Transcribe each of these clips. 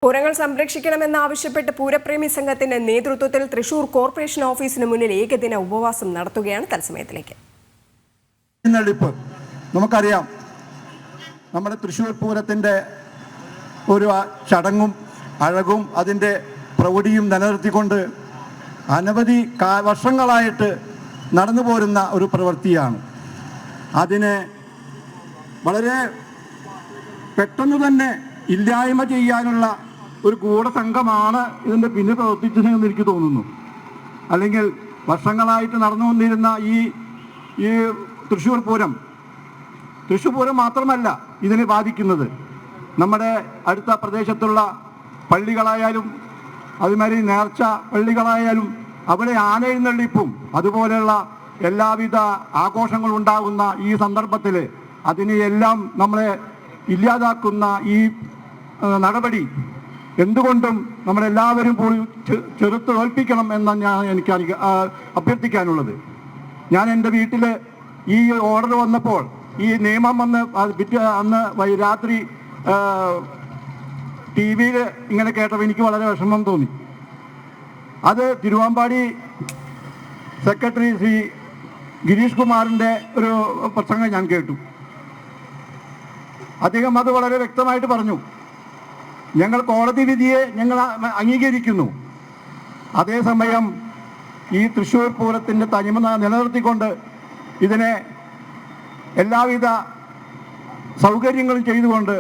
പൂരങ്ങൾ സംരക്ഷിക്കണമെന്നാവശ്യപ്പെട്ട് പൂരപ്രേമി സംഘത്തിന്റെ നേതൃത്വത്തിൽ തൃശൂർ കോർപ്പറേഷൻ ഓഫീസിന് മുന്നിൽ ഏകദിന ഉപവാസം നടത്തുകയാണ്. തത്സമയത്തിലേക്ക് നമുക്കറിയാം, നമ്മുടെ തൃശ്ശൂർ പൂരത്തിൻ്റെ ഒരു ചടങ്ങും അഴകും അതിൻ്റെ പ്രൗഢിയും നിലനിർത്തിക്കൊണ്ട് അനവധി വർഷങ്ങളായിട്ട് നടന്നു പോരുന്ന ഒരു പ്രവൃത്തിയാണ്. അതിനെ വളരെ പെട്ടെന്ന് തന്നെ ഇല്ലായ്മ ചെയ്യാനുള്ള ഒരു ഗൂഢസംഘമാണ് ഇതിൻ്റെ പിന്നിൽ പ്രവർത്തിച്ചതെന്ന് എനിക്ക് തോന്നുന്നു. അല്ലെങ്കിൽ വർഷങ്ങളായിട്ട് നടന്നുകൊണ്ടിരുന്ന ഈ തൃശ്ശൂർ പൂരം മാത്രമല്ല ഇതിനെ ബാധിക്കുന്നത്. നമ്മുടെ അടുത്ത പ്രദേശത്തുള്ള പള്ളികളായാലും അതുമാതിരി നേർച്ച പള്ളികളായാലും അവിടെ ആനയെഴുന്നള്ളിപ്പും അതുപോലെയുള്ള എല്ലാവിധ ആഘോഷങ്ങളും ഉണ്ടാകുന്ന ഈ സന്ദർഭത്തിൽ അതിനെയെല്ലാം നമ്മളെ ഇല്ലാതാക്കുന്ന ഈ നടപടി എന്തുകൊണ്ടും നമ്മളെല്ലാവരും പോയി ചെറുത്ത് തോൽപ്പിക്കണം എന്നാണ് എനിക്ക് അഭ്യർത്ഥിക്കാനുള്ളത്. ഞാൻ എൻ്റെ വീട്ടിൽ ഈ ഓർഡർ വന്നപ്പോൾ, ഈ നിയമം വന്ന് അന്ന് രാത്രി ടി വിയിൽ ഇങ്ങനെ കേട്ടപ്പോൾ എനിക്ക് വളരെ വിഷമം തോന്നി. അത് തിരുവാമ്പാടി സെക്രട്ടറി ശ്രീ ഗിരീഷ് കുമാറിൻ്റെ ഒരു പ്രസംഗം ഞാൻ കേട്ടു. അദ്ദേഹം അത് വളരെ വ്യക്തമായിട്ട് പറഞ്ഞു. ഞങ്ങൾ കോടതി വിധിയെ ഞങ്ങൾ അംഗീകരിക്കുന്നു. അതേസമയം ഈ തൃശ്ശൂർ പൂരത്തിൻ്റെ തനിമ നിലനിർത്തിക്കൊണ്ട് ഇതിനെ എല്ലാവിധ സൗകര്യങ്ങളും ചെയ്തുകൊണ്ട്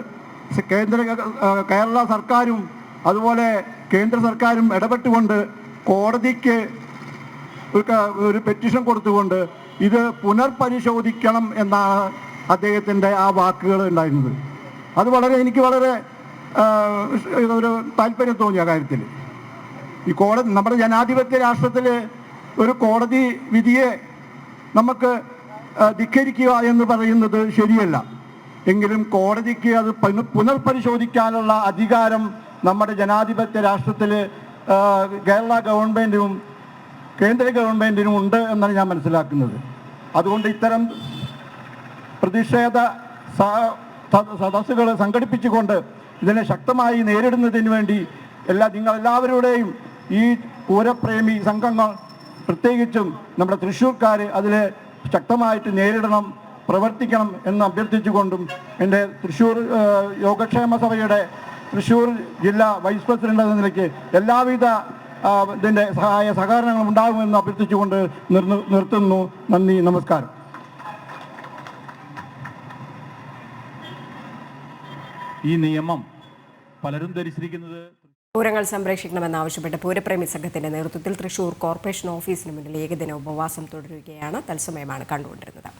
കേരള സർക്കാരും അതുപോലെ കേന്ദ്ര സർക്കാരും ഇടപെട്ടുകൊണ്ട് കോടതിക്ക് ഒരു പെറ്റീഷൻ കൊടുത്തുകൊണ്ട് ഇത് പുനർപരിശോധിക്കണം എന്നാണ് അദ്ദേഹത്തിൻ്റെ ആ വാക്കുകൾ ഉണ്ടായിരുന്നത്. അത് എനിക്ക് വളരെ ഒരു താല്പര്യം തോന്നിയ കാര്യത്തിൽ ഈ കോടതി, നമ്മുടെ ജനാധിപത്യ രാഷ്ട്രത്തിൽ ഒരു കോടതി വിധിയെ നമുക്ക് ധിക്കരിക്കുക എന്ന് പറയുന്നത് ശരിയല്ല. എങ്കിലും കോടതിക്ക് അത് പുനർപരിശോധിക്കാനുള്ള അധികാരം നമ്മുടെ ജനാധിപത്യ രാഷ്ട്രത്തിൽ കേരള ഗവൺമെൻറ്റിനും കേന്ദ്ര ഗവൺമെൻറ്റിനും ഉണ്ട് എന്നാണ് ഞാൻ മനസ്സിലാക്കുന്നത്. അതുകൊണ്ട് ഇത്തരം പ്രതിഷേധ സദസ്സുകൾ സംഘടിപ്പിച്ചുകൊണ്ട് ഇതിനെ ശക്തമായി നേരിടുന്നതിന് വേണ്ടി നിങ്ങളെല്ലാവരുടെയും ഈ പൂരപ്രേമി സംഘങ്ങൾ, പ്രത്യേകിച്ചും നമ്മുടെ തൃശ്ശൂർക്കാർ അതിൽ ശക്തമായിട്ട് നേരിടണം, പ്രവർത്തിക്കണം എന്ന് അഭ്യർത്ഥിച്ചുകൊണ്ടും എൻ്റെ തൃശ്ശൂർ യോഗക്ഷേമ സഭയുടെ തൃശ്ശൂർ ജില്ലാ വൈസ് പ്രസിഡന്റ് എന്ന നിലയ്ക്ക് എല്ലാവിധ ഇതിൻ്റെ സഹകരണങ്ങളും ഉണ്ടാകുമെന്ന് അഭ്യർത്ഥിച്ചുകൊണ്ട് നിർത്തുന്നു. നന്ദി, നമസ്കാരം. ഈ നിയമം പലരും ധരിച്ചിരിക്കുന്നത് പൂരങ്ങൾ സംരക്ഷിക്കണമെന്നാവശ്യപ്പെട്ട് പൂരപ്രേമി സംഘത്തിന്റെ നേതൃത്വത്തിൽ തൃശൂർ കോർപ്പറേഷൻ ഓഫീസിന് മുന്നിൽ ഏകദിന ഉപവാസം തുടരുകയാണ്. തത്സമയമാണ് കണ്ടുകൊണ്ടിരുന്നത്.